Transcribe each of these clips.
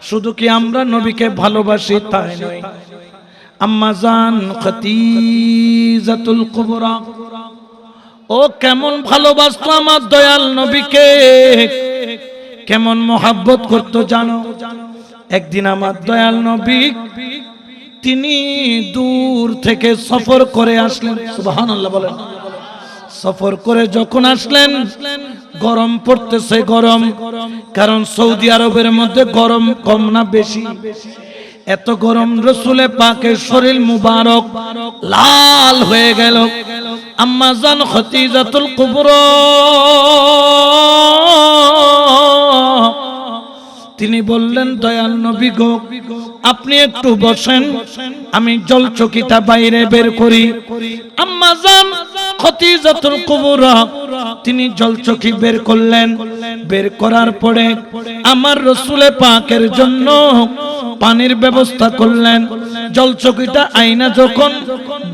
শুধু কি আমরা নবীকে ভালোবাসি তাই নয়, আম্মা জান খাদিজাতুল কুবরা ও কেমন ভালোবাসতো আমার দয়াল নবীকে, কেমন মোহাব্বত করতো জানো। একদিন আমার দয়াল নবী তিনি দূর থেকে সফর করে আসলেন, সুবহানাল্লাহ বলেন। সফর করে যখন আসলেন, গরম পড়তেছে, গরম, কারণ সৌদি আরবের মধ্যে গরম কম না বেশি? এত গরম, রসুলে পাকের শরীর মুবারক লাল হয়ে গেল। আম্মা জান খাদিজাতুল কুবরা তিনি বললেন, দয়াল নবী গো, আপনি একটু বসেন, আমি জলচকিটা বাইরে বের করি। আম্মা জান খাদিজাতুল কুবরা তিনি জলচকি বের করলেন। বের করার পরে আমার রসুলে পাকের জন্য পানির ব্যবস্থা করলেন। জলচকিটা আয়না যখন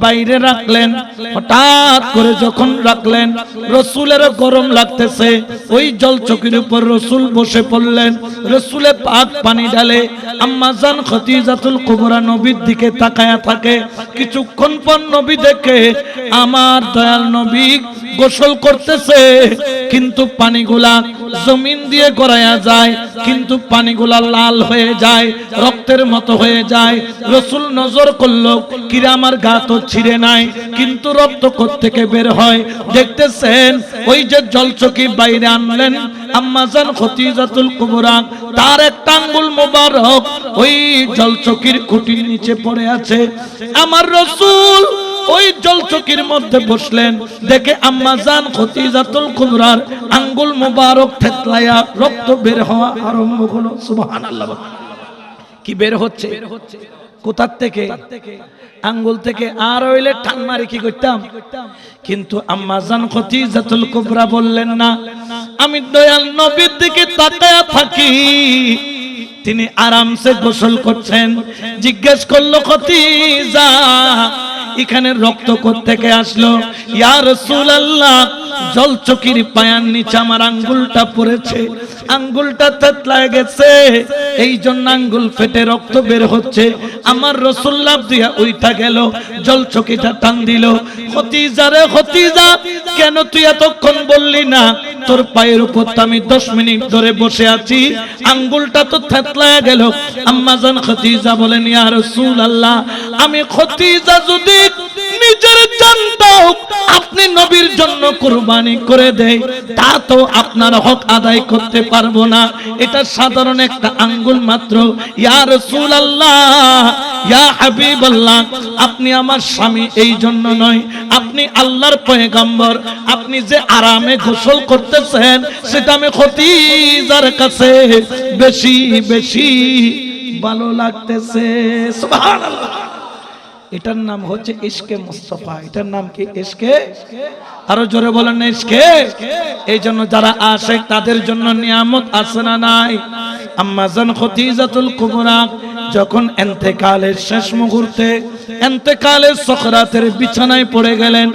বাইরে রাখলেন, হঠাৎ করে যখন রাখলেন, রসুলের গরম লাগতেছে, ওই জলচকির উপর রসুল বসে পড়লেন। রসুলে পাক পানি ঢালে, আম্মা জান খাদিজাতুল কুবরা নবীর দিকে তাকায়া থাকে। কিছুক্ষণ পর নবী দেখে আমার দয়াল নবী গোসল করতেছে, কিন্তু পানিগুলা জমিন দিয়ে গড়ায়া যায়, কিন্তু পানিগুলা লাল হয়ে যায়, রক্তের মতো হয়ে যায়। রসুল নজর করলো, কিরা আমার গা তো ছিঁড়ে নাই, কিন্তু রক্ত কোত্থেকে বের হয়। দেখতেছেন ওই যে জলচকি বাইরে আনলেন আম্মা জান খাদিজাতুল কুবরা, তার একটা আঙ্গুল মোবারক ওই জলচকির খুঁটির নিচে পড়ে আছে। আমার রসুল ওই জলচকির মধ্যে বসলেন, দেখে আম্মা জান খাদিজাতুল কুবরার আঙ্গুল মোবারক থেতলায়া রক্ত বের হওয়া আরম্ভ হলো। সুবহানাল্লাহ। কি বের হচ্ছে? কোথার থেকে? আঙ্গুল থেকে। আর হইলে টান মারি কি করতাম, কিন্তু আম্মা জান খাদিজাতুল কুবরা বললেন না, আমি দয়াল নবীর দিকে তাকায়া থাকি, তিনি আরামসে গোসল করছেন। জিজ্ঞেস করলো, খাদিজা এখানে রক্ত কোত্থেকে আসলো? ইয়া রাসূলুল্লাহ, জলচকির পায়ার নিচে আমার আঙ্গুলটা পড়েছে, আঙ্গুলটা থেতলায় গেছে, এই জন্য আঙ্গুল ফেটে রক্ত বের হচ্ছে। আমার রাসূল লাফ দিয়া উঠা গেল, জলচকিটা টান দিল। খাদিজা রে খাদিজা, কেন তুই এতক্ষণ বললি না? তোর পায়ের উপর তো আমি 10 মিনিট ধরে বসে আছি, আঙ্গুলটা তো থেতলায় গেল। আম্মা জান খাদিজা বলেন, ইয়া রাসূলুল্লাহ, আমি খাদিজা যদি নিজের জানটাও আপনি নবীর জন্য কুরবানি করে দেই, তা তো আপনার হক আদায় করতে পারবো না। এটা সাধারণ একটা আঙ্গুল মাত্র। ইয়া রাসূলুল্লাহ, ইয়া হাবিবাল্লাহ, আপনি আমার স্বামী এই জন্য নয়, আপনি আল্লাহর পয়গম্বর, আপনি যে আরামে গোসল করতেছেন সেটা আমি খাদিজার কাছে বেশি বেশি ভালো লাগতেছে। সুবহানাল্লাহ। এটার নাম হচ্ছে ইশকে মুস্তাফা। এটার নাম কি? ইশকে। আরো জোরে বলেন না ইশকে। এই জন্য যারা আশিক তাদের জন্য নিয়ামত আছে না নাই? আম্মা জান খাদিজাতুল কুবরা যখন ইন্তেকালের শেষ মুহূর্তে, ইন্তেকালের সকরাতের বিছানায় পড়ে গেলেন,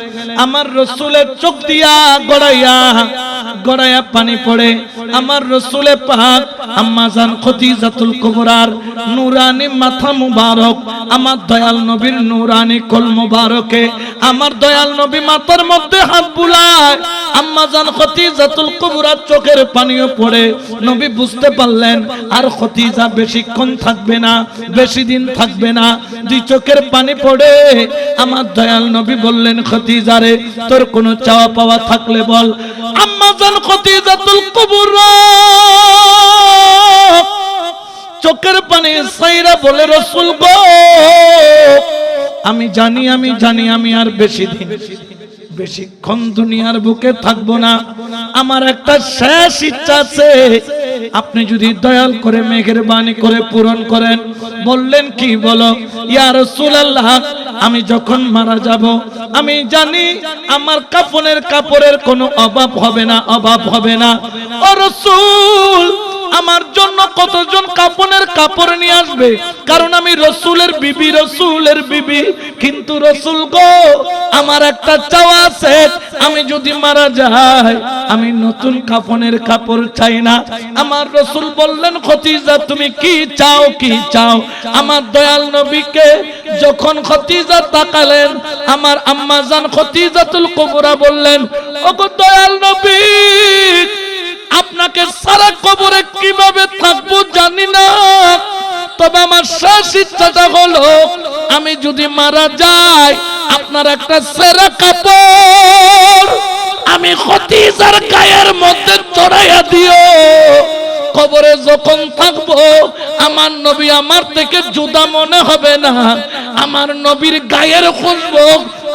আমার রাসূলের চোখ দিয়া গড়াইয়া গড়াইয়া পানি পড়ে। আমার রাসূলে পাক আম্মা জান খাদিজাতুল কুবরার নূরানি মাথা মুবারক, আমার দয়াল নবীর নূরানি কোল মুবারকে আমার দয়াল নবী মাথার মধ্যে হাত বুলায়। আম্মা জান খাদিজাতুল কুবরার চোখের পানিও পড়ে। নবী বুঝতে পারলেন আর খাদিজা বেশিক্ষণ থাকবে না, বেশি দিন থাকবে না। দুই চোখের পানি পড়ে আমার দয়াল নবী বললেন, খাদিজা রে, তোর কোনো চাওয়া পাওয়া থাকলে বল। আম্মা জান খাদিজাতুল কুবরা চোখের পানি সাইরা বলে, রাসূল গো, আমি জানি আমি আর বেশিক্ষণ দুনিয়ার বুকে থাকবো না। আমার একটা শেষ ইচ্ছা আছে, আপনি যদি দয়াল করে মেহেরবানি করে পূরণ করেন। বললেন, কি বলো? ইয়া রাসূলুল্লাহ, আমি যখন মারা যাব, আমি জানি আমার কাপড়ের কোনো অভাব হবে না, অভাব হবে না। ও রাসূল, আমার জন্য কতজন কাফনের কাপড় নিয়ে আসবে, কারণ আমি রসুলের বিবি। কিন্তু রসুল গো, আমার একটা চাওয়া আছে, আমি যদি মারা যাই আমি নতুন কাফনের কাপড় চাই না। আমার রসুল বললেন, খদিজা তুমি কি চাও? আমার দয়াল নবীকে যখন খদিজা তাকালেন, আমার আম্মা জান খদিজাতুল কুবরা বললেন, ওগো দয়াল নবী, আপনাকে সারা কবরে কিভাবে থাকবো জানি না, তবে আমার শেষ ইচ্ছাটা হলো আমি যদি মারা যাই আপনার একটা সেরা কাপড় আমি খদিজার গায়ের মধ্যে চড়াইয়া দিও। কবরে যখন থাকবো আমার নবী আমার থেকে জুদা মনে হবে না। আমার নবীর গায়ের খুশবু,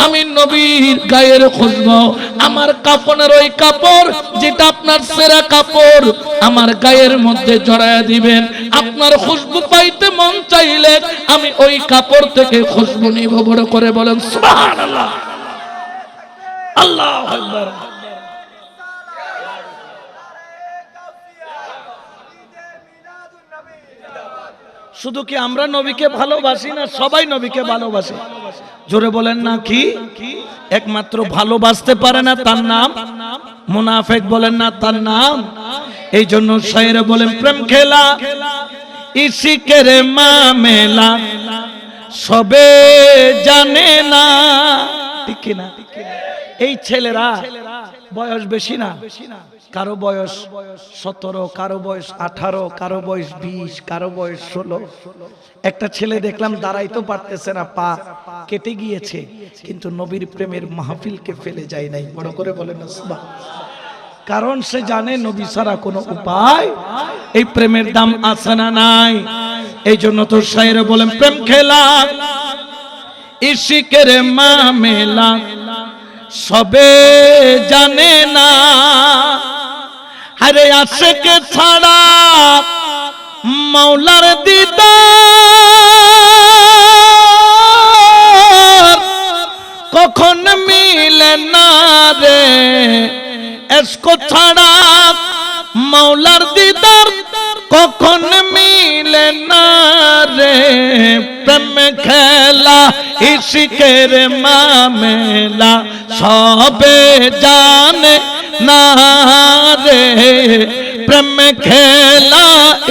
আমি নবীর গায়ের খুশবু, আমার কাফনের ওই কাপড় যেটা আপনার সেরা কাপড় আমার গায়ের মধ্যে জড়ায়া দিবেন। আপনার খুশবু পাইতে মন চাইলে আমি ওই কাপড় থেকে খুশবু নিব। বড় করে বলেন সুবহানাল্লাহ, আল্লাহু আকবার। শুধু কি আমরা নবীকে ভালোবাসি না, সবাই নবীকে ভালোবাসে? জোরে বলেন না কি? একমাত্র ভালোবাসতে পারে না তার নাম মুনাফিক, বলেন না তার নাম। এই জন্য শায়েরে বলেন, প্রেম খেলা ইশিকের মামেলা সবে জানে না, ঠিক না? এই ছেলেরা বয়স বেশি না, কারো বয়স 17, কারো বয়স 18, কারো বয়স 20, কারো বয়স 16। একটা ছেলে দেখলাম দাঁড়াইতে পারতেছে না, পা কেটে গিয়েছে, কিন্তু নবীর প্রেমের মাহফিলকে ফেলে যায় নাই। বড় করে বলেন না সুবহানাল্লাহ। কারণ সে জানে নবী ছাড়া কোনো উপায়, এই প্রেমের দাম আছে না নাই। এই জন্য তো শায়েরে বলেন, প্রেম খেলা ইশিকের মামেলা সবে জানে না, আরে আশিকে ছাড়া মাওলার দিদার কখন মিলে না রে, ইশক ছাড়া মাওলার দিদার কখন মিলে না রে, প্রেম খেলা ইশিকের মামেলা সবে জানে না রে, প্রেম খেলা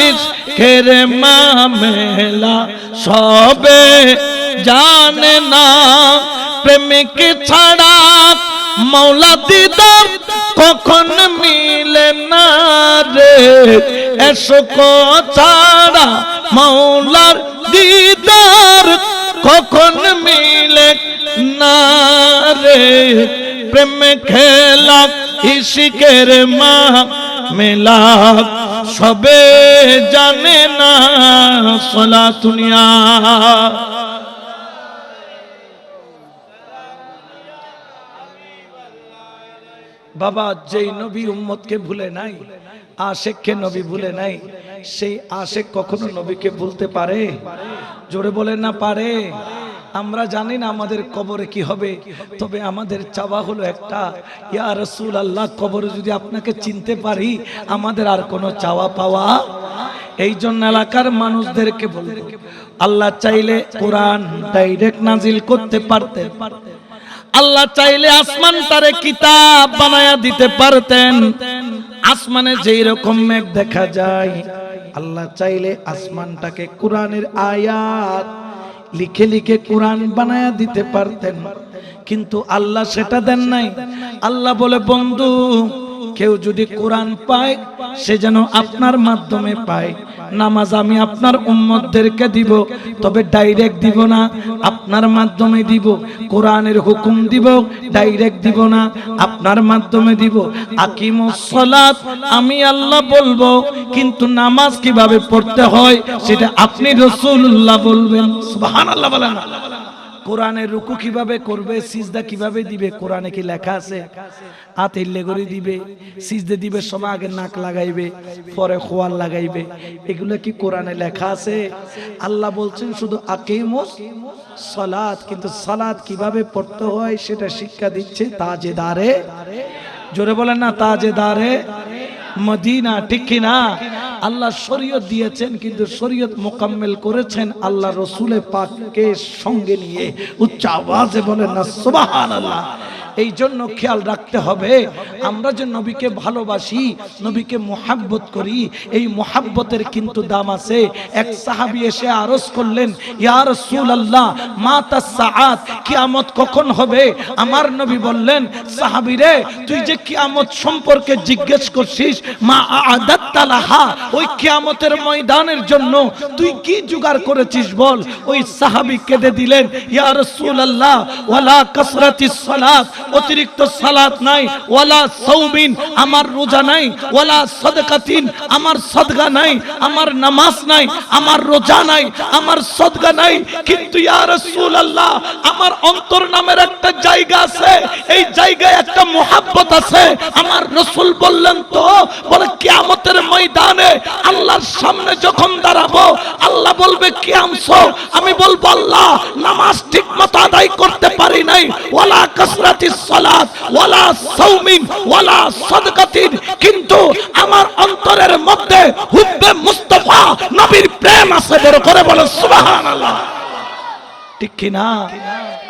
ইশকের মামেলা সবে জানে না, প্রেমিক ছাড়া মাওলা দিদার কখন মিলে না রে, ইশক ছাড়া মাওলার দিদার কখন মিলে না রে, প্রেম খেলা ইশিকের মামেলা সবে জানে না। সালাতুনিয়া বাবা, যেই নবী উম্মতকে ভুলে নাই, আশেককে নবী ভুলে নাই, সেই আশেক কখনো নবীকে ভুলতে পারে? জোরে বলেন না পারে। আমরা জানি না আমাদের কবরে কি হবে, তবে আমাদের চাওয়া হলো একটা, ইয়া রাসূলুল্লাহ, কবরে যদি আপনাকে চিনতে পারি আমাদের আর কোনো চাওয়া পাওয়া। এই জন্য এলাকার মানুষদেরকে বলবো, আল্লাহ চাইলে কোরআন ডাইরেক্ট নাজিল করতে পারতেন, আল্লাহ চাইলে আসমানটারে কিতাব বানায়া দিতে পারতেন। আসমানে যেই রকম মেঘ দেখা যায়, আল্লাহ চাইলে আসমানটাকে কোরআনের আয়াত লিখে লিখে কোরআন বানায়া দিতে পারতেন, কিন্তু আল্লাহ সেটা দেন নাই। আল্লাহ বলে, বন্ধু, কেউ যদি কোরআন পায় সে যেন আপনার মাধ্যমে পায়। নামাজ আমি আপনার উম্মতদেরকে দিব, তবে ডাইরেক্ট দিব না, আপনার মাধ্যমে দিব। কোরআনের হুকুম দিব, ডাইরেক্ট দিব না, আপনার মাধ্যমে দিব। আকিমুস সালাত আমি আল্লাহ বলবো, কিন্তু নামাজ কিভাবে পড়তে হয় সেটা আপনি রাসূলুল্লাহ বলবেন। সুবহানাল্লাহ বলেন। কোরআনের রুকু কিভাবে করবে, সিজদা কিভাবে দিবে, কোরআনে কি লেখা আছে? হাত হিল্লে করে দিবে, সিজদা দিবে সময় আগে নাক লাগাইবে, পরে খোয়াল লাগাইবে, এগুলো কি কোরআনে লেখা আছে? আল্লাহ বলছেন শুধু আকিমুস সালাত, কিন্তু সালাত কিভাবে পড়তে হয় সেটা শিক্ষা দিচ্ছে তাজেদারে, জোরে বলেন না, তাজেদারে মদিনা, ঠিক কি না? আল্লাহ শরীয়ত দিয়েছেন, কিন্তু শরীয়ত মোকাম্মেল করেছেন আল্লাহ রসুল পাককে সঙ্গে নিয়ে। উচ্চ আওয়াজে বলেন না সুবহানাল্লাহ। এই জন্য খেয়াল রাখতে হবে, আমরা যে নবীকে ভালোবাসি, নবীকে মোহাব্বত করি, এই মোহাব্বতের কিন্তু দাম আছে। এক সাহাবী এসে আরজ করলেন, ইয়া রাসূলুল্লাহ মাতা সাআত, কিয়ামত কখন হবে? আমার নবী বললেন, সাহাবী রে, তুই যে কিয়ামত সম্পর্কে জিজ্ঞেস করছিস, মা আ'দাত্তা লাহা, ওই কিয়ামতের ময়দানের জন্য তুই কি জোগাড় করেছিস বল। ওই সাহাবী কেঁদে দিলেন, ইয়া রাসূলুল্লাহ ওয়ালা কাসরাতিস সালাত, অতিরিক্ত সালাত নাই, ওয়ালা সাওমিন, আমার রোজা নাই, ওয়ালা সাদকাতিন, আমার সাদকা নাই, আমার নামাজ নাই, আমার রোজা নাই, আমার সাদকা নাই, কিন্তু ইয়া রাসূলুল্লাহ আমার অন্তর নামের একটা জায়গা আছে, এই জায়গায় একটা মোহাব্বত আছে। আমার রাসূল বললেন তো, বলে কিয়ামতের ময়দানে আল্লাহর সামনে যখন দাঁড়াবো, আল্লাহ বলবে কি আনছো? আমি বলবো আল্লাহ নামাজ ঠিকমতো আদায় করতে পারি নাই, ওয়ালা কাসরাতিস সালাত ওয়ালা সাওমিন ওয়ালা সাদকাতিন, কিন্তু আমার অন্তরের মধ্যে হুব্বে মুস্তাফা নবীর প্রেম আছে। বড় করে বলো সুবহানাল্লাহ। ঠিক কি না?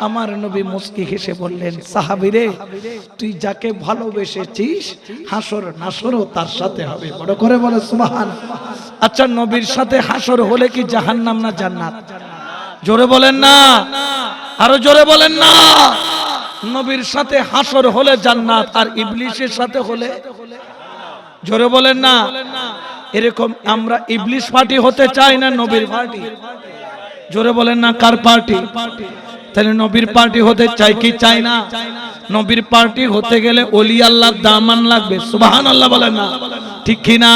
আমার নবী মুস্কি হেসে বললেন, সাহাবীরে, তুই যাকে ভালোবেসেছিস হাসর নাসরও তার সাথে হবে। বড় করে বলো সুবহানাল্লাহ। আচ্ছা, নবীর সাথে হাসর হলে কি জাহান্নাম না জান্নাত? জোরে বলেন না, আরো জোরে বলেন না। নবীর সাথে হাসর হলে জান্নাত, আর ইবলিসের সাথে হলে? জোরে বলেন না। এরকম আমরা ইবলিস পার্টি হতে চাই না নবীর পার্টি? জোরে বলেন না, কার পার্টি? তাহলে নবীর পার্টি হতে চাই কি চাই না? নবীর পার্টি হতে গেলে ওলি আল্লাহর দামান লাগবে। সুবহানাল্লাহ বলেন না, ঠিক কি না?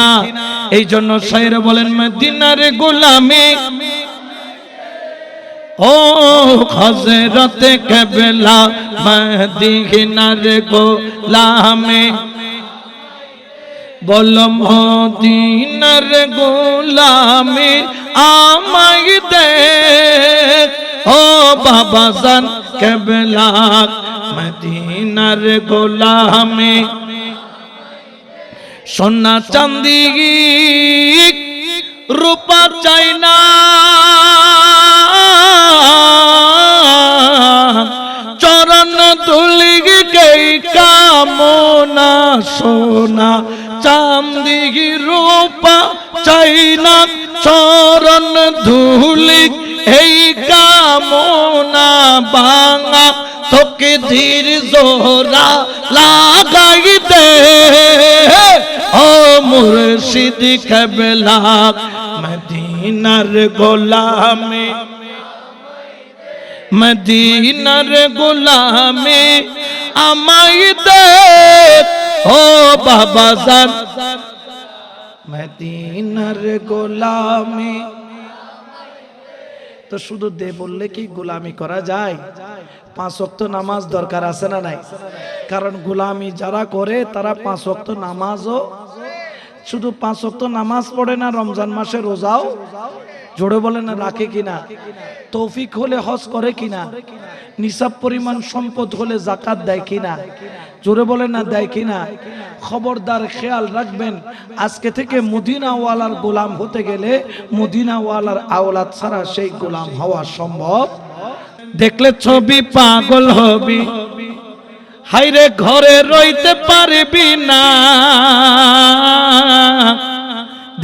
এই জন্য শায়ের বলেন, মদিনার গোলামি ও হযরতে কেবলা, মদিনার গোলামি, বলো মদিনার গোলামি আমায় দে ও বাবা জান কেবলা, মদিনার গোলামি, সোনা চাঁদি রূপা চাই না, চরণ ধুলি কে কামনা, সোনা চাঁদি রূপা চাই না, চরণ ধুলি এই কামনা, বাঙা তোকে ধীর জোরা লাগাই দে ও মুর্শিদ কেবলা, মদিনার গোলামি, মদিনার গোলামি আমায় দে ও বাবা জান, মদিনার গোলামি। তো শুধু দে বললে কি গোলামি করা যায়? 5 ওয়াক্ত নামাজ দরকার আছে না নাই? কারণ গোলামি যারা করে তারা 5 ওয়াক্ত নামাজও, শুধু 5 ওয়াক্ত নামাজ পড়ে না, রমজান মাসে রোজাও জোরে বলে না রাখে কিনা, তৌফিক হলে হজ করে কিনা, নিসাব পরিমাণ সম্পদ হলে যাকাত দেয় কিনা, জোরে বলে না দেয় কিনা। খবরদার খেয়াল রাখবেন, আজকে থেকে মদিনাওয়ালার গোলাম হতে গেলে মদিনাওয়ালার আওলাদ ছাড়া সেই গোলাম হওয়া সম্ভব। দেখলে ছবি পাগল হবি, হাইরে ঘরে রইতে পারবি না,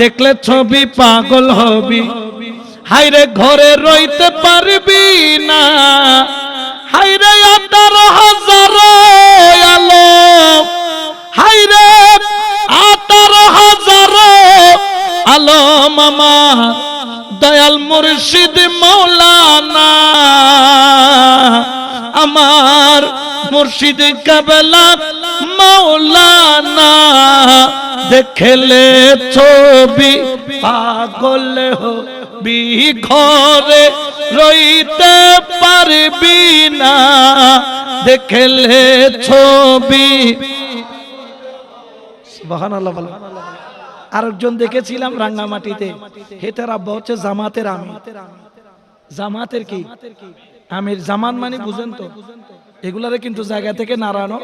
দেখলে ছবি পাগল হবি, হাইরে ঘরে রইতে পারবি না, হাইরে 18,000 আলো, হাইরে 18,000 আলো মামা দয়াল মুর্শিদ মৌলানা, আমার মুর্শিদ কেবলা মৌলানা, দেখলে ছবি পাগল হবি, ঘরে রইতে পারবি না, দেখলে ছবি। সুবহানাল্লাহ। আরেকজন দেখেছিলাম রাঙ্গামাটিতে, হেতার আব্বা হচ্ছে জামাতের আমির। জামাতের কি আমির? জামান মানে বুঝেন তো, এগুলারে কিন্তু জায়গা থেকে নাড়ানো।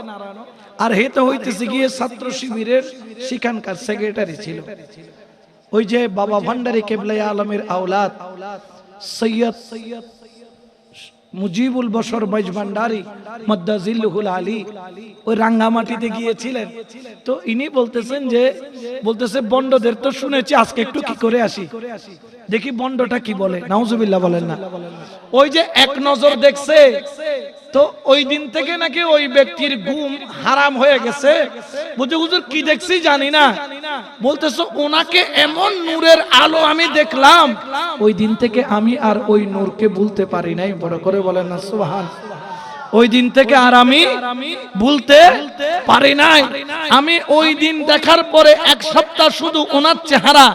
আর হেতে হইতেছে গিয়ে ছাত্র শিবিরের সেখানকার সেক্রেটারি ছিল। ওই যে বাবা ভান্ডারী কেবলাই আলমের আওলাদ সৈয়দ মুজিবুল বশর বাইজ ভান্ডারী মাদ্দাজিল্লুহুল আলী ওই রাঙ্গামাটিতে গিয়েছিলেন। তো ইনি বলতেছে বন্ডদের তো শুনেছি, আজকে একটু কি করে আসি, দেখি বন্ডটা কি বলে। নাউজুবিল্লাহ বলেন না। ওই যে এক নজর দেখছে, তো ওই দিন থেকে নাকি ওই ব্যক্তির ঘুম হারাম হয়ে গেছে। বুঝে হুজুর কি দেখছি জানি না, বলতেছে ওনাকে এমন নূরের আলো আমি দেখলাম, ওই দিন থেকে আমি আর ওই নূরকে ভুলতে পারি নাই। বড় করে বলেন না সুবহান। ওই দিন থেকে আর আমি ভুলতে পারি নাই। আমি ওই দিন দেখার পরে এক সপ্তাহ শুধু ওনার চেহারা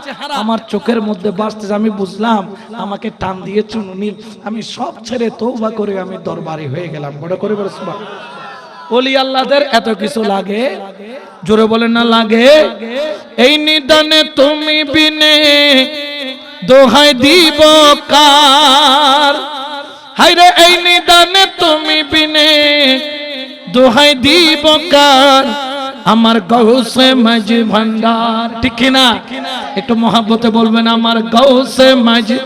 আমার চোখের মধ্যে ভাসতেছে। আমি বুঝলাম আমাকে টান দিয়েছেন উনি। আমি সব ছেড়ে তওবা করে আমি দরবারি হয়ে গেলাম। বড় করে বলে সুবহান। ওলি আল্লাহদের এত কিছু লাগে, জোরে বলেন না লাগে। এই নিদানে তুমি বিনে দোহাই দিব কার, হায়রে এই নিদানে তুমি বিনে দোহাই দিব কার, আমার গৌসে মাঝি ভান্ডার। ঠিক কিনা? একটু মহাব্বতে বলবেন আমার গৌসে মাঝি।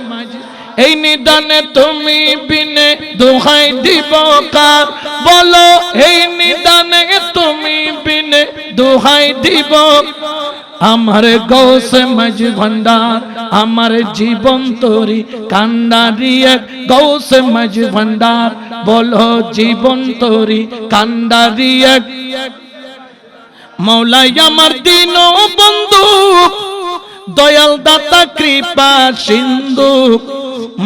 এই নিদানে তুমি বিনে দোহাই দিব কার, বলো এই নিদানে তুমি বিনে দোহাই দিব, আমার গৌসে মাঝি ভান্ডার, আমার জীবন তরি কান্ডারি এক গৌসে মাঝি ভান্ডার, বলো জীবন তরি কান্ডারি এক। মৌলাই আমার দিন বন্ধু, দয়াল দাতা কৃপা সিন্ধু,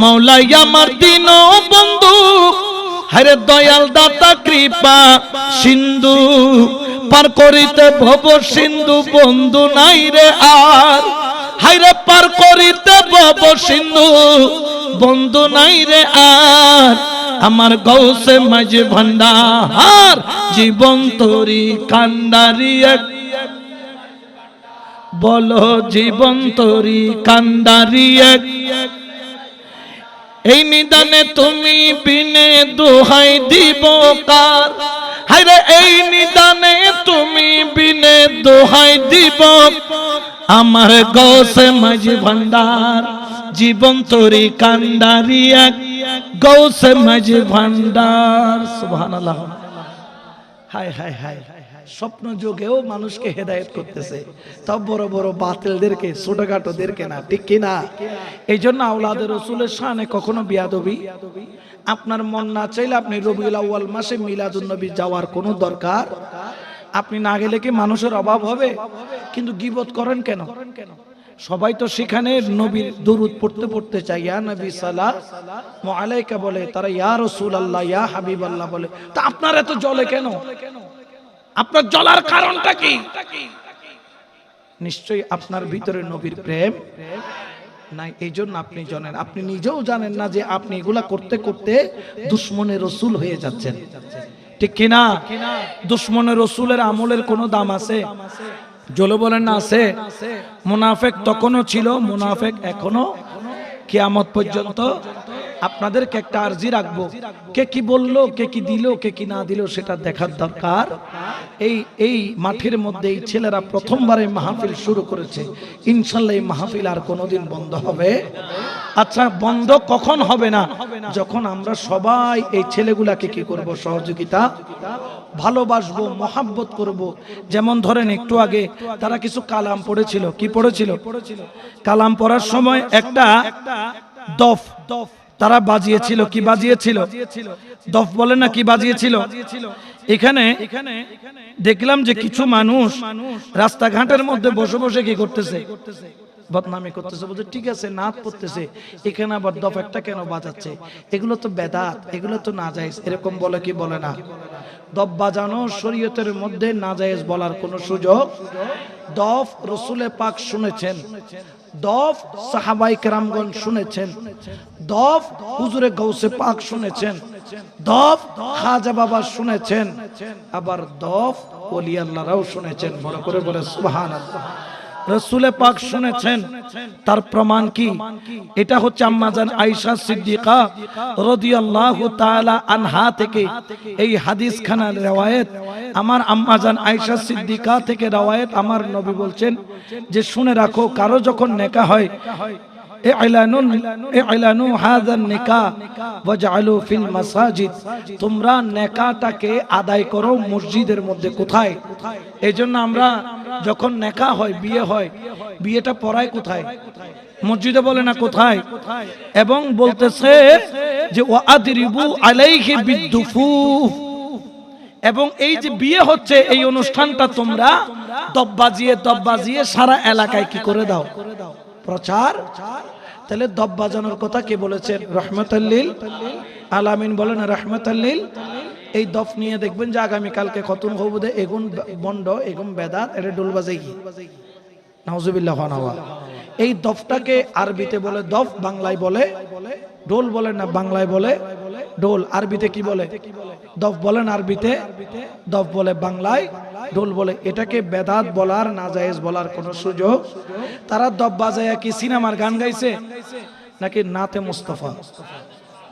মৌলাই আমার দিন বন্ধু, হরে দয়াল দাতা কৃপা সিন্ধু, পার করিতে ভব সিন্ধু বন্ধু নাই রে আর, হায়রে পার করিতে ভব সিন্ধু বন্ধু নাই রে আর, আমার গৌসে মাঝি ভান্ডার, জীবন তরি কান্ডারি এক, বলো জীবন তরি কান্ডারি এক। এই নিদানে তুমি বিনে দোহাই দিব কার, হায়রে এই নিদানে তুমি বিনে দোহাই দিব, আমার গৌসে মাঝি ভান্ডার, জীবন তরি কান্ডারি এক, গৌসে মাঝি ভান্ডার। সুবহানাল্লাহ। হায় হায় হায়, স্বপ্ন যোগেও মানুষকে হেদায়েত করতেছে, সব বড় বড় বাতিলদেরকে, ছোটখাটোদেরকে না। ঠিক কিনা? এই জন্য আওলাদে রসুলের শানে কখনো বিয়াদবি, আপনার মন না চাইলে আপনি রবিউল আউয়াল মাসে মিলাদুন নবী যাওয়ার কোনো দরকার, আপনি না গেলে কি মানুষের অভাব হবে? কিন্তু গীবত করেন কেন? সবাই তো সেখানে নবীর দরুদ পড়তে পড়তে চায়, ইয়া নবী সাল্লাল্লাহু আলাইকা বলে, তারা ইয়া রাসূলুল্লাহ ইয়া হাবিবাল্লাহ বলে। তা আপনার এত জ্বলে কেন? আপনার জ্বলার কারণটা কি? নিশ্চয়ই আপনার ভিতরে নবীর প্রেম নাই, এই জন্য আপনি জানেন, আপনি নিজেও জানেন না যে আপনি এগুলা করতে করতে দুশ্মনে রসুল হয়ে যাচ্ছেন। ঠিক কিনা? দুশ্মনে রসুলের আমলের কোনো দাম আছে? জলে বলেন না আছে। মুনাফেক তখনও ছিল, মুনাফেক এখনো কিয়ামত পর্যন্ত। আপনাদেরকে একটা আরজি রাখবো, কে কি বললো, কে কি দিল, কে কি না দিল সেটা দেখার দরকার। এই মাঠের মধ্যে এই ছেলেরা প্রথমবার এই মাহফিল শুরু করেছে, ইনশাআল্লাহ এই মাহফিল আর কোনোদিন বন্ধ হবে? আচ্ছা, বন্ধ কখন হবে না? যখন আমরা সবাই এই ছেলেগুলাকে কি করব, সহযোগিতা, ভালোবাসবো, মহাব্বত করব। যেমন ধরেন একটু আগে তারা কিছু কালাম পড়েছিল। কি পড়েছিল? কালাম পড়ার সময় একটা দফ তারা বাজিয়েছিল। কি বাজিয়েছিল? দফ বলে না, কি বাজিয়েছিল? এখানে দেখলাম যে কিছু মানুষ রাস্তাঘাটের মধ্যে বসে বসে কি করতেছে, বদনামি করতেছে। বলছে ঠিক আছে, নাচ পড়তেছে, এখানে আবার দফ একটা কেন বাজাচ্ছে? এগুলো তো বেদাত, এগুলো তো নাজায়েজ। এরকম বলে কি বলে না? দফ বাজানো শরীয়তের মধ্যে নাজায়েজ বলার কোনো সুযোগ। দফ রসুলে পাক শুনেছেন, দফ সাহাবায়ে কেরামগণ শুনেছেন, দফ হুজুরে গৌসে পাক শুনেছেন, দফ খাজা বাবা শুনেছেন, আবার দফ ওলি আল্লাহরাও শুনেছেন। বড় করে বলে সুবহানাল্লাহ। রাসূলে পাক শুনেছেন, তার প্রমাণ কি? এটা হচ্ছে আম্মা জান আয়েশা সিদ্দিকা রাদিয়াল্লাহু তাআলা আনহা থেকে এই হাদিস খানার riwayat। আমার আম্মা জান আয়েশা সিদ্দিকা থেকে riwayat, আমার নবী বলছেন যে শুনে রাখো, কারো যখন নেকাহ হয়, ইলানু হাযান নিকাহ ওয়াজআলু ফিল মাসাজিদ, তোমরা নেকাহটাকে আদায় করো মসজিদের মধ্যে। কোথায়? এইজন্য আমরা যখন নেকাহ হয়, বিয়ে হয়, বিয়েটা পড়ায় কোথায়? মসজিদে, বলে না কোথায়? এবং বলতেছে যে ওয়াদরিবু আলাইহি বিদ্দুফুফ, এবং এই যে বিয়ে হচ্ছে এই অনুষ্ঠানটা তোমরা দব্বাজিয়ে সারা এলাকায় কি করে দাও? প্রচার। তাহলে দব বাজানোর কথা কে বলেছেন? রাহমাতাল লিল আলামিন। বলেন রাহমাতাল লিল। এই দফ নিয়ে দেখবেন যে আগামী কালকে খতম হবো দে এগুন বন্ড এগুন বেদাত, এটা ডোল বাজাই কি? নাউজুবিল্লাহ ওয়া। এই দফটাকে আরবিতে বলে দফ, বাংলায় বলে ঢোল। বলেন না বাংলায় বলে ঢোল, আরবিতে কি বলে? দফ। বলেন আরবিতে দফ বলে, বাংলায় ঢোল বলে। এটাকে বেদাত বলার, নাজায়েজ বলার কোনো সুযোগ। তারা দফ বাজায়া কি সিনেমার গান গাইছে নাকি নাতে মুস্তাফা?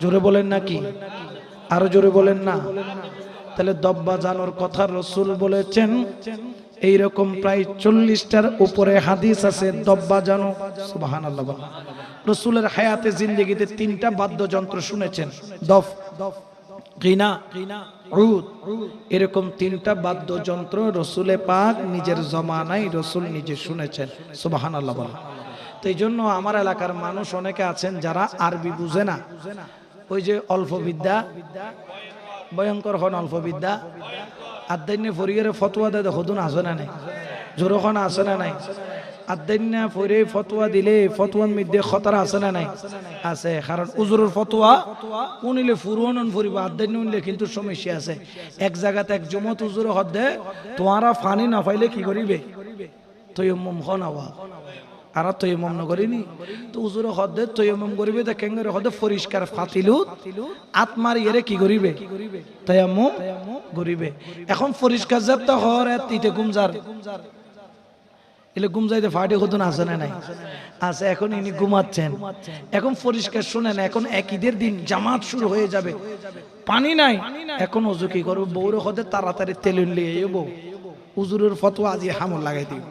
জোরে বলেন নাকি? আরো জোরে বলেন না। তাহলে দফ বাজানোর কথা রাসূল বলেছেন। এইরকম প্রায় 40টার উপরে হাদিস আছে দফ বাজানো। সুবহানাল্লাহ। রাসূলের হায়াতে জিন্দেগিতে 3টা বাদ্যযন্ত্র শুনেছেন, দফ, গিনা, উদ, এরকম 3টা বাদ্যযন্ত্র রাসূলে পাক নিজের জমানায় রাসূল নিজে শুনেছেন। সুবহানাল্লাহ। তো এই জন্য আমার এলাকার মানুষ অনেকে আছেন যারা আরবি বুঝে না, ওই যে অল্প বিদ্যা, ভয়ঙ্কর হন অল্প বিদ্যা, আদাইনে ফরিয়ারে ফতোয়া দেয়, হদুন আসে না নাই? জোরখন আসে না নাই? আদাইনা ফরে ফতোয়া দিলে ফতোয়ার মধ্যে খতরা আছে না নাই? আছে। কারণ উজুরের ফতোয়া উনিলে ফুরুয়ানন ফরিব, আদাইন উনলে কিন্তু সমস্যা আছে। এক জায়গাতে এক জমত উজুর হদে তোমারা ফানি না পাইলে কি করিবে? তয়াম্মুম হনাওয়া। আর তয়াম্মুম না করিনি তো উজুর হদে তয়াম্মুম করিবে, তা কেঙ্গরে হদে পরিষ্কার ফাতিলুত আত্মার ইয়েরে কি করিবে? তয়াম্মুম করিবে। এখন পরিষ্কার যাত্রা হর ইতে গুমজার এলে ঘুম যাইতে ফাটে হতো না, আসে না নাই? আছে। এখন ইনি ঘুমাচ্ছেন, এখন পরিষ্কার শুনে না। এখন একইদের দিন জামাত শুরু হয়ে যাবে, পানি নাই। এখন ওযু কি করবো? বউর হদে তাড়াতাড়ি তেল লিয়ে বউ উজুরের ফতোয়া আজি হামল লাগাই দিব।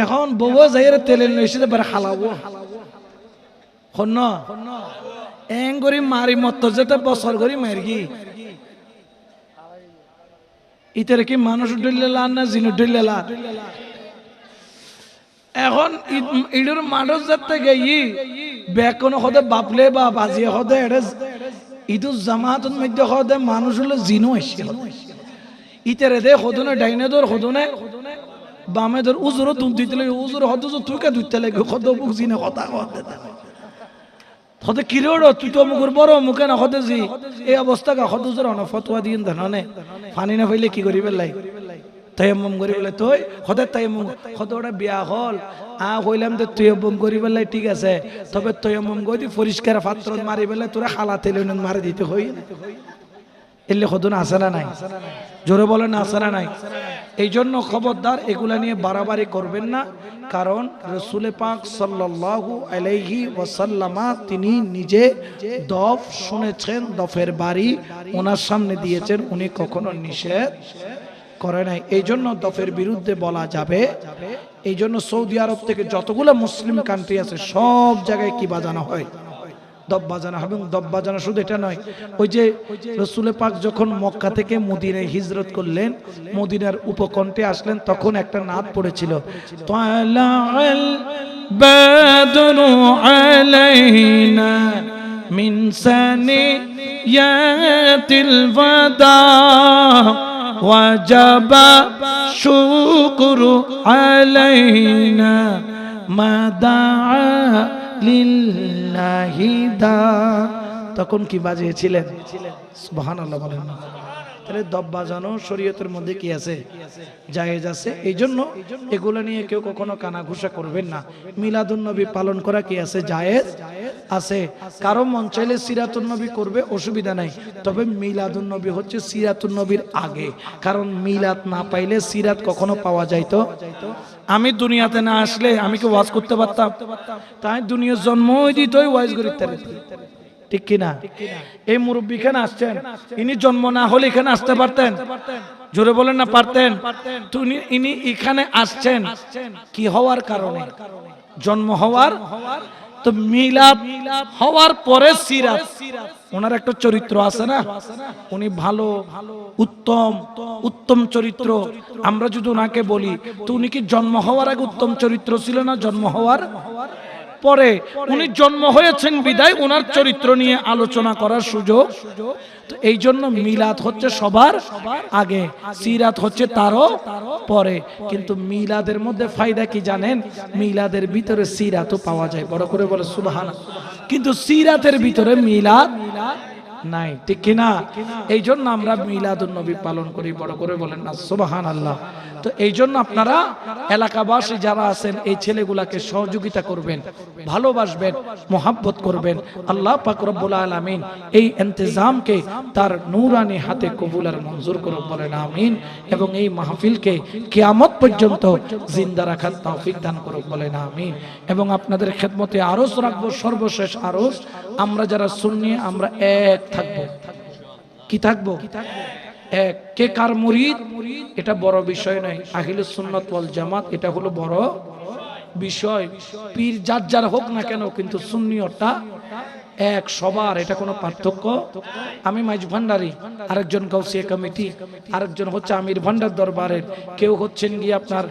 এখন বউ যাই তেল এসে পারে হালাবো হন এং করি মারি মত যেতে বছর করি মারি ইতার কি মানুষ ডইলে লান না জিনু ডইলে লা। এখন ইডুর মানুষ যাতে গেই বেকন হদে বাপলে বা বাজিয়ে হদে এটা ইদু জামাতের মধ্যে হদে মানুষ হলো জিনু আসছে। ইতারে দে হদনে ডাইনে দর হদনে বামে দর উজুর দুধ দিতে লাগে, উজুর হদ তুই কে দুধতে লাগে হদ বুক জিনে কথা হদে হদে কিরোড় তুই তো মুখের বড় মুখে না হদে জি এই অবস্থা কা হদ উজুর না ফতোয়া দিন ধানে পানি না পাইলে কি করিবে লাই? তায়াম্মুম করি বলে তুই হদে তায়াম্মুম হদ ওটা বিয়া হল হইলাম তো তায়াম্মুম করি বলে ঠিক আছে, তবে তায়াম্মুম করি পরিষ্কার পাত্র মারি বলে তোরা হালা তেল মারি দিতে হই এলে হদ না আসে না নাই? জোরে বলেন আসে না নাই? এই জন্য খবরদার এগুলা নিয়ে বাড়াবাড়ি করবেন না। কারণ রাসূল পাক সাল্লাল্লাহু আলাইহি ওয়াসাল্লাম তিনি নিজে দফ শুনেছেন, দফের বাড়ি ওনার সামনে দিয়েছেন, উনি কখনো নিষেধ করে নাই। এই জন্য দফের বিরুদ্ধে বলা যাবে। এই জন্য সৌদি আরব থেকে যতগুলো মুসলিম কান্ট্রি আছে সব জায়গায় কি বাজানো হয়? দফ বাজানো হবে। দফ বাজানো শুধু এটা নয়, ওই যে রাসূল পাক যখন মক্কা থেকে মদিনায় হিজরত করলেন, মদিনার উপকণ্ঠে আসলেন, তখন একটা নাত পড়েছিল, তালাল বাদরু আলাইনা মিন সানিয়াতিল ওয়াদা ওয়াজাবা শুকরু আলাইনা মাদা লিল্লাহি দা। তখন কি বাজিয়েছিলেন? সুবহানাল্লাহ বলেন না? তাহলে দফ বাজানো শরীয়তের মধ্যে কি আছে? জায়েজ আছে। এই জন্য এগুলো নিয়ে কেউ কখনো কানাঘুষা করবেন না। মিলাদুন নবী পালন করা কি আছে? জায়েজ আছে। কারো মন চাইলে সিরাতুন নবী করবে, অসুবিধা নাই। তবে মিলাদুন নবী হচ্ছে সিরাতুন নবীর আগে, কারণ মিলাদ না পাইলে সিরাত কখনো পাওয়া যাইতো আমি দুনিয়াতে না আসলে আমি কি ওয়াজ করতে পারতাম? তাই দুনিয়ার জন্মই দিতই ওয়াজ করিতে, ঠিক কিনা? এই মুরব্বী এখানে আসছেন, ইনি জন্ম না হলে এখানে আসতে পারতেন? জোরে বলেন না পারতেন? তো ইনি এখানে আসছেন কি হওয়ার কারণে? জন্ম হওয়ার। তো মিলাদ হওয়ার পরে সিরাত, ওনার একটা চরিত্র আছে না, উনি ভালো উত্তম উত্তম চরিত্র। আমরা যদি ওনাকে বলি তো উনি কি জন্ম হওয়ার আগে উত্তম চরিত্র ছিল না জন্ম হওয়ার পরে? উনি জন্ম হয়েছেন বিদায় ওনার চরিত্র নিয়ে আলোচনা করার সুযোগ। তো এই জন্য মিলাদ হচ্ছে সবার আগে, সিরাত হচ্ছে তারও পরে। কিন্তু মিলাদের মধ্যে ফায়দা কি জানেন? মিলাদের ভিতরে সিরাতও পাওয়া যায়, বড় করে বলে সুবহানাল্লাহ। কিন্তু সিরাতের ভিতরে মিলাদ নাই, ঠিক কিনা? এই জন্য আমরা মিলাদুন নবী পালন করি, বড় করে বলেন না সুবহানাল্লাহ। তো এই জন্য আপনারা এলাকাবাসী যারা আছেন এই ছেলেগুলাকে সহযোগিতা করবেন, ভালোবাসবেন, মোহাব্বত করবেন। আল্লাহ পাক রব্বুল আলামিন এই ইন্তজামকে তার নূরানি হাতে কবুল আর মঞ্জুর করুন, বলেন আমিন। এবং এই মাহফিলকে কিয়ামত পর্যন্ত জিন্দা রাখার তৌফিক দান করুন, বলেন আমিন। এবং আপনাদের খেদমতে আরজ রাখবো, সর্বশেষ আরজ, আমরা যারা সুন্নি আমরা এক থাকবো। কি থাকবো? এক। কে কার মুরিদ এটা বড় বিষয় নয়, আহলে সুন্নাত ওয়াল জামাত এটা হলো বড় বিষয়। পীর যার যার হোক না কেন, কিন্তু সুন্নিয়তটা এক সবার, এটা কোনো পার্থক্য। আমি মাইজ ভান্ডারি, আরেকজন গাউসিয়া কমিটি, আরেকজন হচ্ছে আমির ভান্ডার দরবারের, কেউ হচ্ছেন গিয়ে আপনার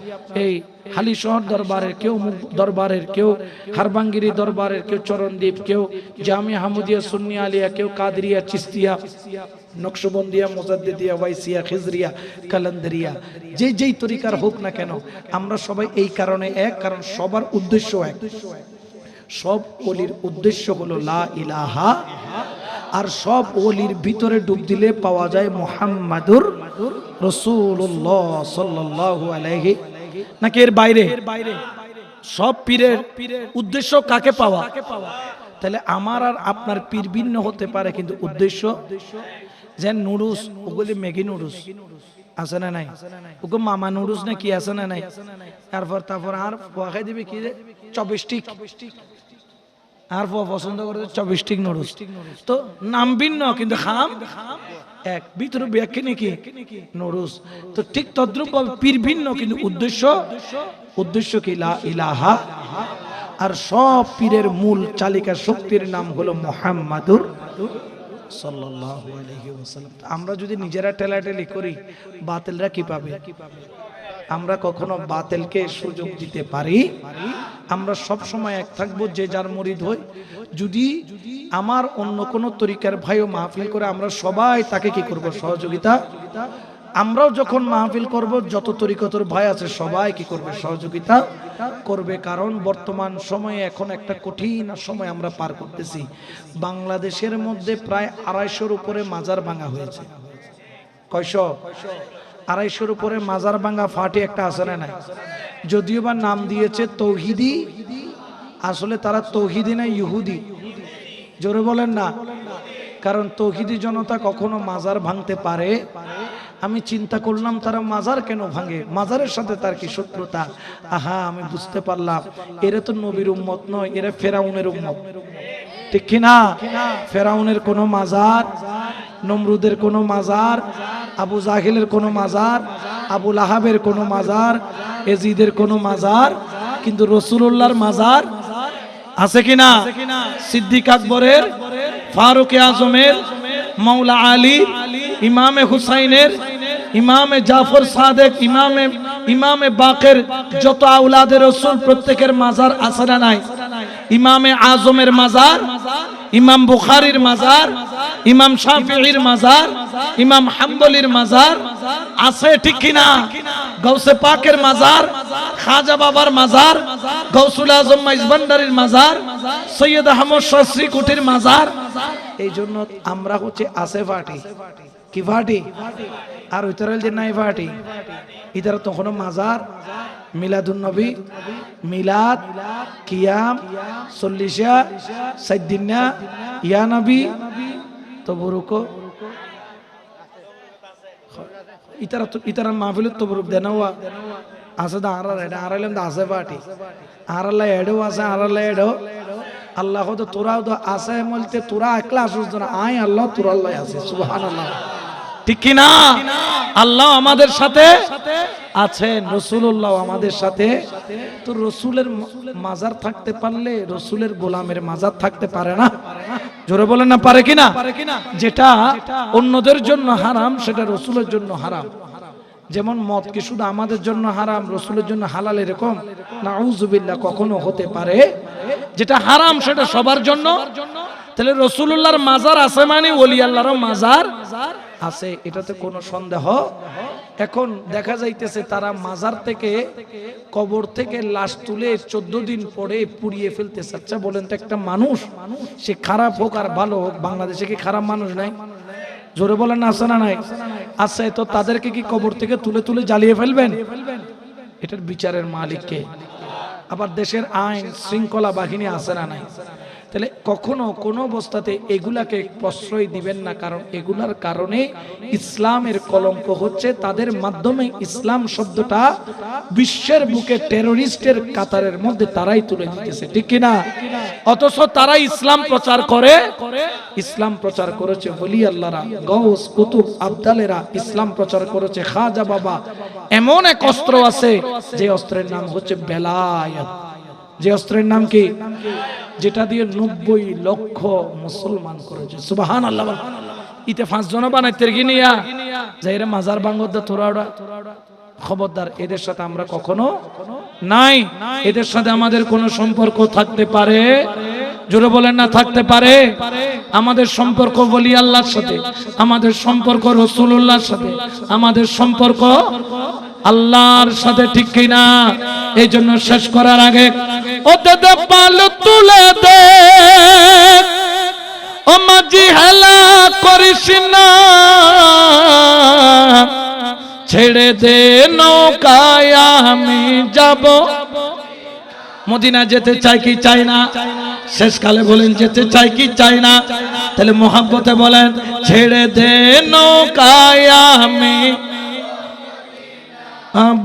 এই হালি শহর দরবারের, কেউ মুখ দরবারের, কেউ হারবাঙ্গিরি দরবারের, কেউ চরণদ্বীপ, কেউ জামিয়া হামুদিয়া সুন্নি আলিয়া, কেউ কাদরিয়া, চিস্তিয়া, নকশবন্দিয়া, মুজাদ্দিদিয়া, ওয়াইসিয়া, খিজরিয়া, কালান্দারিয়া, যেই তরিকার হোক না কেন, আমরা সবাই এই কারণে এক, কারণ সবার উদ্দেশ্য এক। সব ওলির উদ্দেশ্য হলো লা ইলাহা, আর সব ওলির ভিতরে ডুব দিলে পাওয়া যায় মুহাম্মাদুর রাসূলুল্লাহ সাল্লাল্লাহু আলাইহি। নাকি এর বাইরে? সব পীরের উদ্দেশ্য কাকে পাওয়া? তাহলে আমার আর আপনার পীর ভিন্ন হতে পারে, কিন্তু উদ্দেশ্য যে নুডুস, ওগুলি ম্যাগি নুডুস আছে না নাই, ওগো মামা নুডুস না কি আছে না নাই, তারপর আর খাই দিবে কি, চপস্টিক, আর পছন্দ করে চপস্টিক নুডলস। তো নাম ভিন্ন কিন্তু খাম এক, ভিতরে ব্যাখ্যা নাকি নুডলস। তো ঠিক তদ্রুপ পীর ভিন্ন কিন্তু উদ্দেশ্য কি লা ইলাহা। আর সব পীরের মূল চালিকা শক্তির নাম হলো মুহাম্মাদুর সাল্লাল্লাহু আলাইহি ওয়াসাল্লাম। আমরা যদি নিজেরা ঠেলাঠেলি করি, বাতিলরা কি পাবে? আমরা কখনো বাতিলকে সুযোগ দিতে পারি? আমরা সব সময় এক থাকবো, যে যার মুরিদ হই। যদি আমার অন্য কোন তরিকার ভাইও মাহফিল করে, আমরা সবাই তাকে কি করব? সহযোগিতা। আমরাও যখন মাহফিল করব, যত তরিকতর ভাই আছে সবাই কি করবে? সহযোগিতা করবে। কারণ বর্তমান সময়ে এখন একটা কঠিন সময় আমরা পার করতেছি। বাংলাদেশের মধ্যে প্রায় 250-র উপরে মাজার ভাঙা হয়েছে। কয়শো? 250-র উপরে মাজার ভাঙা ফাটি একটা আছে না নাই? যদিও বা নাম দিয়েছে তৌহিদি, আসলে তারা তৌহিদি না ইহুদি। জোরে বলেন না। কারণ তৌহিদি জনতা কখনো মাজার ভাঙতে পারে? আমি চিন্তা করলাম তারা মাজার কেন ভাঙে, মাজারের সাথে তার কি শত্রুতা? আহা, আমি বুঝতে পারলাম, এরা তো নবীর উম্মত নয়, এরা ফেরাউনের উম্মত, ঠিক কিনা? ফেরাউনের কোন মাজার, নমরুদের কোন মাজার, আবু জাহিলের কোন মাজার, আবু লাহাবের কোন মাজার, এজিদের কোন মাজার, কিন্তু রাসূলুল্লাহর মাজার আছে কিনা? সিদ্দিক আকবরের, ফারুক আজমের, মাওলা আলী, ইমামে হুসাইনের, ইমামে জাফর সাদেক, ইমামে বাকের, যত আওলাদের রাসূল প্রত্যেকের মাজার আছে না নাই? ইমামে আজমের মাজার, ইমাম বুখারীর মাজার, ইমাম শাফিঈর মাজার, ইমাম হাম্বলির মাজার আছে, ঠিক কিনা? গাউসে পাকের মাজার, খাজা বাবার মাজার, গাউসুল আজম মাইজভান্ডারির মাজার, সৈয়দ আহমদ শাহ শ্রীকুটির মাজার। এই জন্য আমরা হচ্ছে আছে পার্টি, কি পার্টি? আর ওইটার যে নাই পার্টি, ইধার তখন মাজার, মিলাদুন নবী, মিলাদ, কিয়াম, চল্লিশা, সাইদিনা, ইয়া নবী, তবরুকো, ইতারা মাহফিলত তবরুক দেনাওয়া, আছে দা আড়াইলাম দা আছে পার্টি আড়াল্লা এডো আছে আড়াল্লা এডো আল্লাহ তো তোরাও তো আছে বলতে তোরা একলা আসুস না আই আল্লাহ তোর আল্লাহ আছে সুবহানাল্লাহ ঠিক কি না আল্লাহ আমাদের সাথে আছেন রাসূলুল্লাহ আমাদের সাথে তো রাসূলের মাজার থাকতে পারলে রাসূলের গোলামের মাজার থাকতে পারে না জোরে বলেন না পারে কিনা যেটা অন্যদের জন্য হারাম সেটা রাসূলের জন্য হারাম যেমন মদ কি শুধু আমাদের জন্য হারাম রাসূলের জন্য হালাল এরকম নাউযুবিল্লাহ কখনো হতে পারে যেটা হারাম সেটা সবার জন্য তাহলে রাসূলুল্লাহর মাজার আছে মানে ওলি আল্লাহর মাজার আছে এটাতে কোনো সন্দেহ এখন দেখা যাইতেছে তারা মাজার থেকে কবর থেকে লাশ তুলে 14 দিন পরে পুড়িয়ে ফেলতেছে আচ্ছা বলেন তো একটা মানুষ সে খারাপ হোক আর ভালো হোক বাংলাদেশে কি খারাপ মানুষ নাই জোরে বলেন না আছে না নাই আছে তো তাদেরকে কি কবর থেকে তুলে তুলে জ্বালিয়ে ফেলবেন এটার বিচারের মালিক কে আবার দেশের আইন শৃঙ্খলা বাহিনী আছে না নাই তাহলে কখনো কোনো অবস্থাতে এগুলাকে প্রশ্রয় দিবেন না কারণ এগুলার কারণে ইসলামের কলঙ্ক হচ্ছে তাদের মাধ্যমে ইসলাম শব্দটা বিশ্বের বুকে টেররিস্টের কাতারের মধ্যে তারাই তুলে দিতেছে ঠিক কি না অথচ তারা ইসলাম প্রচার করে ইসলাম প্রচার করেছে ওলি আল্লাহরা গৌস কুতুব আবদালেরা ইসলাম প্রচার করেছে খাজা বাবা এমন এক অস্ত্র আছে যে অস্ত্রের নাম হচ্ছে বেলায়েত যে অস্ত্রের নাম কি যেটা দিয়ে 90 লক্ষ মুসলমান করেছে সুবহানাল্লাহ ইতে 5 জন বানাইতে গিনিয়া যাইরে মাজার বাঙ্গদা তোরাড়া খবরদার এদের সাথে আমরা কখনো নাই এদের সাথে আমাদের কোনো সম্পর্ক থাকতে পারে জোরে বলেন না থাকতে পারে আমাদের সম্পর্ক বলি আল্লাহর সাথে আমাদের সম্পর্ক রাসূলুল্লাহর সাথে আমাদের সম্পর্ক আল্লাহর সাথে ঠিক কি না এইজন্য শেষ করার আগে ওতে দে পাল তুলে দে ও মাঝি হেলা করিস না ছেড়ে দে নৌকায় আমি যাব মদিনা যেতে চাই কি চাই না শেষকালে বলেন যেতে চাই কি চাই না তাহলে মোহাব্বতে বলেন ছেড়ে দে নৌকায় আমি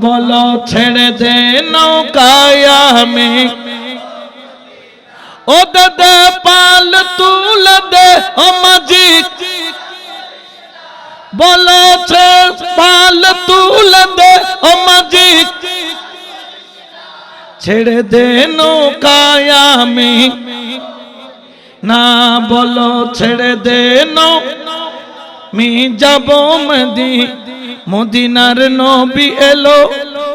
বলো ছেড়ে দে নৌকায় আমি ও দে পাল তুলে দে ও মাঝি বলো পাল তুলে দে ও মাঝি ছেড়ে দে নৌকায় আমি না বলো ছেড়ে দে আমি যাব মদিনার নবী এলো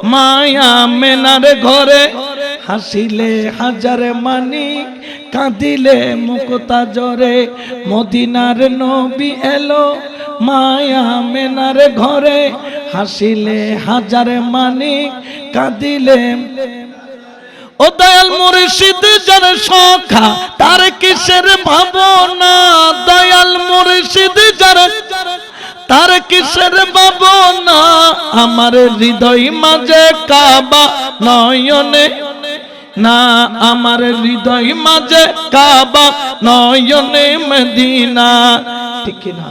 মায়া মেনার ঘরে হাসিলে হাজার মানি কাঁদিলে মুক্তা জরে মদিনার নবী এলো মায়া মেনার ঘরে হাসিলে হাজার মানি কাঁদিলে ও দয়াল মুর্শিদ যার সখা তার কিসের ভাবনা দয়াল মুর্শিদ যার তার কিসের ভাবনা আমার হৃদয় মাঝে কাবা নয়নে না আমার হৃদয় মাঝে কাবা নয়নে মদিনা ঠিক না